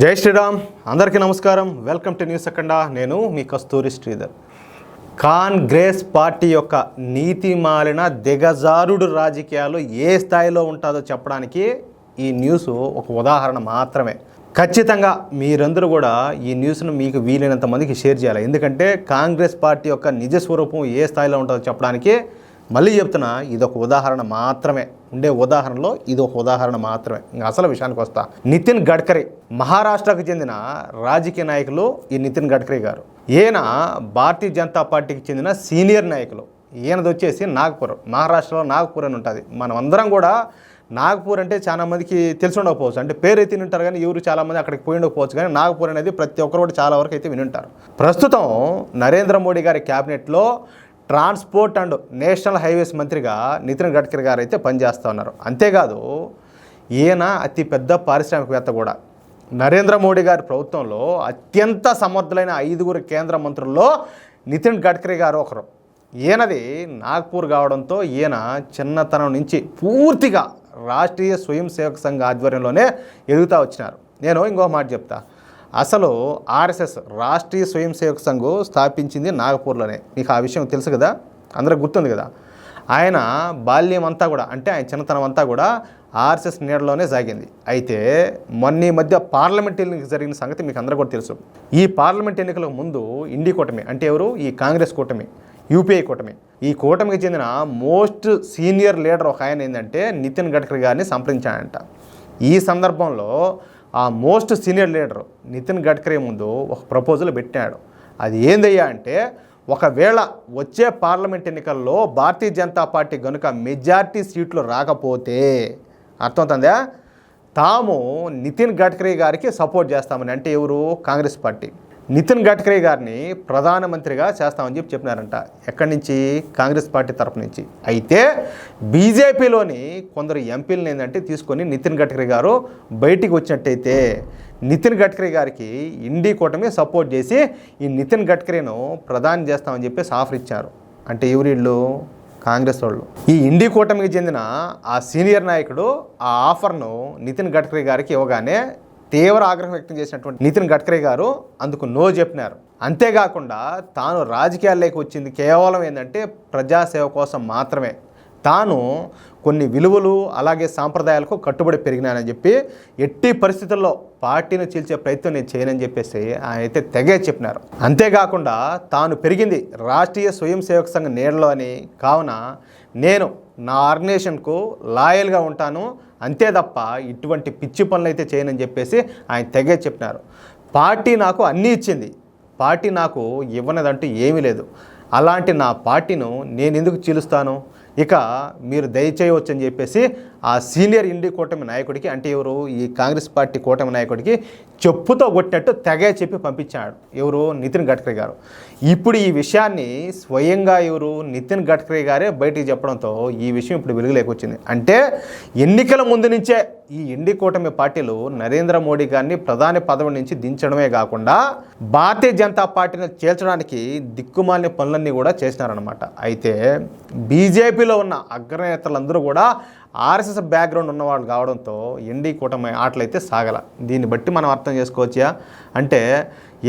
జై శ్రీరామ్. అందరికీ నమస్కారం. వెల్కమ్ టు న్యూస్ సెకండా. నేను మీ కస్తూరి శ్రీధర్. కాంగ్రెస్ పార్టీ యొక్క నీతిమాలిన దిగజారుడు రాజకీయాలు ఏ స్థాయిలో ఉంటుందో చెప్పడానికి ఈ న్యూస్ ఒక ఉదాహరణ మాత్రమే. ఖచ్చితంగా మీరందరూ కూడా ఈ న్యూస్ను మీకు వీలైనంత మందికి షేర్ చేయాలి. ఎందుకంటే కాంగ్రెస్ పార్టీ యొక్క నిజ స్వరూపం ఏ స్థాయిలో ఉంటుందో చెప్పడానికి మళ్ళీ చెప్తున్నా, ఇదొక ఉదాహరణ మాత్రమే. ఉండే ఉదాహరణలో ఇది ఒక ఉదాహరణ మాత్రమే. ఇంకా అసలు విషయానికి వస్తా. నితిన్ గడ్కరీ, మహారాష్ట్రకు చెందిన రాజకీయ నాయకులు ఈ నితిన్ గడ్కరీ గారు. ఈయన భారతీయ జనతా పార్టీకి చెందిన సీనియర్ నాయకులు. ఈయనది వచ్చేసి నాగ్పూర్, మహారాష్ట్రలో నాగ్పూర్ అని ఉంటుంది. మనం అందరం కూడా నాగ్పూర్ అంటే చాలా మందికి తెలిసి ఉండకపోవచ్చు, అంటే పేరు అయితే వినుంటారు కానీ ఎవరు చాలామంది అక్కడికి పోయి ఉండకపోవచ్చు. కానీ నాగ్పూర్ అనేది ప్రతి ఒక్కరు కూడా చాలా వరకు అయితే వినుంటారు. ప్రస్తుతం నరేంద్ర మోడీ గారి క్యాబినెట్లో ట్రాన్స్పోర్ట్ అండ్ నేషనల్ హైవేస్ మంత్రిగా నితిన్ గడ్కరీ గారు అయితే పనిచేస్తూ ఉన్నారు. అంతేకాదు ఈయన అతిపెద్ద పారిశ్రామికవేత్త కూడా. నరేంద్ర మోడీ గారి ప్రభుత్వంలో అత్యంత సమర్థులైన 5 కేంద్ర మంత్రుల్లో నితిన్ గడ్కరీ గారు ఒకరు. ఈయనది నాగ్పూర్ కావడంతో ఈయన చిన్నతనం నుంచి పూర్తిగా రాష్ట్రీయ స్వయం సేవక సంఘ ఆధ్వర్యంలోనే ఎదుగుతూ వచ్చినారు. నేను ఇంకో మాట చెప్తా. అసలు ఆర్ఎస్ఎస్ రాష్ట్రీయ స్వయం సేవక సంఘం స్థాపించింది నాగపూర్లోనే. మీకు ఆ విషయం తెలుసు కదా, అందరికి గుర్తుంది కదా. ఆయన బాల్యం అంతా కూడా, అంటే ఆయన చిన్నతనం అంతా కూడా ఆర్ఎస్ఎస్ నీడలోనే సాగింది. అయితే మొన్న ఈ మధ్య పార్లమెంట్ ఎన్నికలు జరిగిన సంగతి మీకు అందరూ కూడా తెలుసు. ఈ పార్లమెంట్ ఎన్నికలకు ముందు ఇండి కూటమి, అంటే ఎవరు, ఈ కాంగ్రెస్ కూటమి, యూపీఐ కూటమి, ఈ కూటమికి చెందిన మోస్ట్ సీనియర్ లీడర్ ఒక ఆయన ఏంటంటే నితిన్ గడ్కరీ గారిని సంప్రదించాడంట. ఈ సందర్భంలో ఆ most senior leader Nitin Gadkari ముందు ఒక ప్రపోజల్ పెట్టాడు. అది ఏందయ్యా అంటే, ఒకవేళ వచ్చే పార్లమెంట్ ఎన్నికల్లో భారతీయ జనతా పార్టీ కనుక మెజార్టీ సీట్లు రాకపోతే, అర్థమవుతుందా, తాము నితిన్ గడ్కరీ గారికి సపోర్ట్ చేస్తామని. అంటే ఎవరు, కాంగ్రెస్ పార్టీ నితిన్ గడ్కరీ గారిని ప్రధానమంత్రిగా చేస్తామని చెప్పినారంట. ఎక్కడి నుంచి, కాంగ్రెస్ పార్టీ తరపు నుంచి. అయితే బీజేపీలోని కొందరు ఎంపీలను ఏంటంటే తీసుకొని నితిన్ గడ్కరీ గారు బయటికి వచ్చినట్టయితే నితిన్ గడ్కరీ గారికి ఇండి కూటమి సపోర్ట్ చేసి ఈ నితిన్ గడ్కరీను ప్రధాని చేస్తామని చెప్పేసి ఆఫర్ ఇచ్చారు. అంటే ఎవరిళ్ళు, కాంగ్రెస్ వాళ్ళు. ఈ ఇండి కూటమికి చెందిన ఆ సీనియర్ నాయకుడు ఆ ఆఫర్ను నితిన్ గడ్కరీ గారికి ఇవ్వగానే తీవ్ర ఆగ్రహం వ్యక్తం చేసినటువంటి నితిన్ గడ్కరీ గారు అందుకు నో చెప్పినారు. అంతేకాకుండా తాను రాజకీయాల్లోకి వచ్చింది కేవలం ఏంటంటే ప్రజాసేవ కోసం మాత్రమే, తాను కొన్ని విలువలు అలాగే సాంప్రదాయాలకు కట్టుబడి పెరిగినానని చెప్పి ఎట్టి పరిస్థితుల్లో పార్టీని చీల్చే ప్రయత్నం నేను చేయనని చెప్పేసి ఆయన అయితే తెగే చెప్పినారు. అంతేకాకుండా తాను పెరిగింది రాష్ట్రీయ స్వయం సేవక సంఘ నీడలో అని, కావున నేను నా ఆర్గనైజేషన్కు లాయల్గా ఉంటాను, అంతే తప్ప ఇటువంటి పిచ్చి పనులు అయితే చేయనని చెప్పేసి ఆయన తెగే చెప్పినారు. పార్టీ నాకు అన్నీ ఇచ్చింది, పార్టీ నాకు ఇవ్వనదంటూ ఏమీ లేదు. అలాంటి నా పార్టీను నేను ఎందుకు చీలుస్తాను, ఇక మీరు దయచేయవచ్చు అని చెప్పేసి ఆ సీనియర్ ఇండి కూటమి నాయకుడికి, అంటే ఎవరు, ఈ కాంగ్రెస్ పార్టీ కూటమి నాయకుడికి చెప్పుతో కొట్టినట్టు తెగే చెప్పి పంపించాడు. ఎవరు, నితిన్ గడ్కరీ గారు. ఇప్పుడు ఈ విషయాన్ని స్వయంగా ఎవరు, నితిన్ గడ్కరీ గారే బయటికి చెప్పడంతో ఈ విషయం ఇప్పుడు వెలుగులోకి వచ్చింది. అంటే ఎన్నికల ముందు నుంచే ఈ ఇండి కూటమి పార్టీలు నరేంద్ర మోడీ గారిని ప్రధాని పదవి నుంచి దించడమే కాకుండా భారతీయ జనతా పార్టీని చేల్చడానికి దిక్కుమాలిన పనులన్నీ కూడా చేసినారనమాట. అయితే బీజేపీలో ఉన్న అగ్రనేతలందరూ కూడా ఆర్ఎస్ఎస్ బ్యాక్గ్రౌండ్ ఉన్నవాళ్ళు కావడంతో ఎన్డీ కూటమి ఆటలైతే సాగల. దీన్ని బట్టి మనం అర్థం చేసుకోవచ్చా అంటే,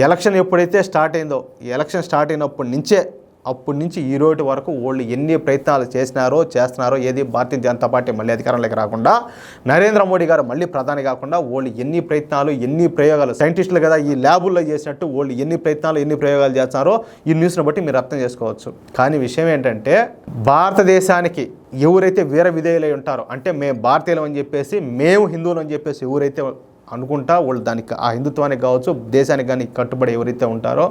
ఎలక్షన్ ఎప్పుడైతే స్టార్ట్ అయిందో, ఎలక్షన్ స్టార్ట్ అయినప్పటి నుంచి ఈ రోజు వరకు వాళ్ళు ఎన్ని ప్రయత్నాలు చేస్తున్నారో, ఏది భారతీయ జనతా పార్టీ మళ్ళీ అధికారంలోకి రాకుండా, నరేంద్ర మోడీ గారు మళ్ళీ ప్రధాని కాకుండా వాళ్ళు ఎన్ని ప్రయత్నాలు, ఎన్ని ప్రయోగాలు, సైంటిస్టులు కదా ఈ ల్యాబుల్లో చేసినట్టు వాళ్ళు ఎన్ని ప్రయత్నాలు, ఎన్ని ప్రయోగాలు చేస్తున్నారో ఈ న్యూస్ని బట్టి మీరు అర్థం చేసుకోవచ్చు. కానీ విషయం ఏంటంటే, భారతదేశానికి ఎవరైతే వీర విధేయులై ఉంటారో, అంటే మేము భారతీయులం అని చెప్పేసి, మేము హిందువులు అని చెప్పేసి ఎవరైతే అనుకుంటా వాళ్ళు దానికి, ఆ హిందుత్వానికి కావచ్చు దేశానికి కానీ కట్టుబడి ఎవరైతే ఉంటారో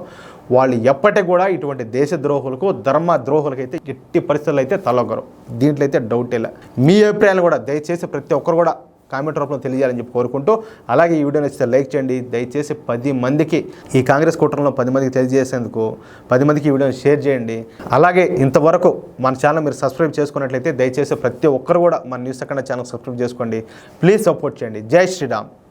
వాళ్ళు ఎప్పటికీ కూడా ఇటువంటి దేశ ద్రోహులకు, ధర్మ ద్రోహులకు అయితే ఎట్టి పరిస్థితులు అయితే తలొగ్గరు. దీంట్లో అయితే డౌట్ లే. మీ అభిప్రాయాలు కూడా దయచేసి ప్రతి ఒక్కరు కూడా కామెంట్ రూపంలో తెలియజేయాలని చెప్పి కోరుకుంటూ, అలాగే ఈ వీడియో నచ్చితే లైక్ చేయండి. దయచేసి 10 మందికి, ఈ కాంగ్రెస్ కూటమిలో 10 మందికి తెలియజేసేందుకు 10 మందికి ఈ వీడియోని షేర్ చేయండి. అలాగే ఇంతవరకు మన ఛానల్ మీరు సబ్స్క్రైబ్ చేసుకున్నట్లయితే దయచేసి ప్రతి ఒక్కరు కూడా మన న్యూస్ సెకండ్ ఛానల్ సబ్స్క్రైబ్ చేసుకోండి. ప్లీజ్ సపోర్ట్ చేయండి. జై శ్రీరామ్.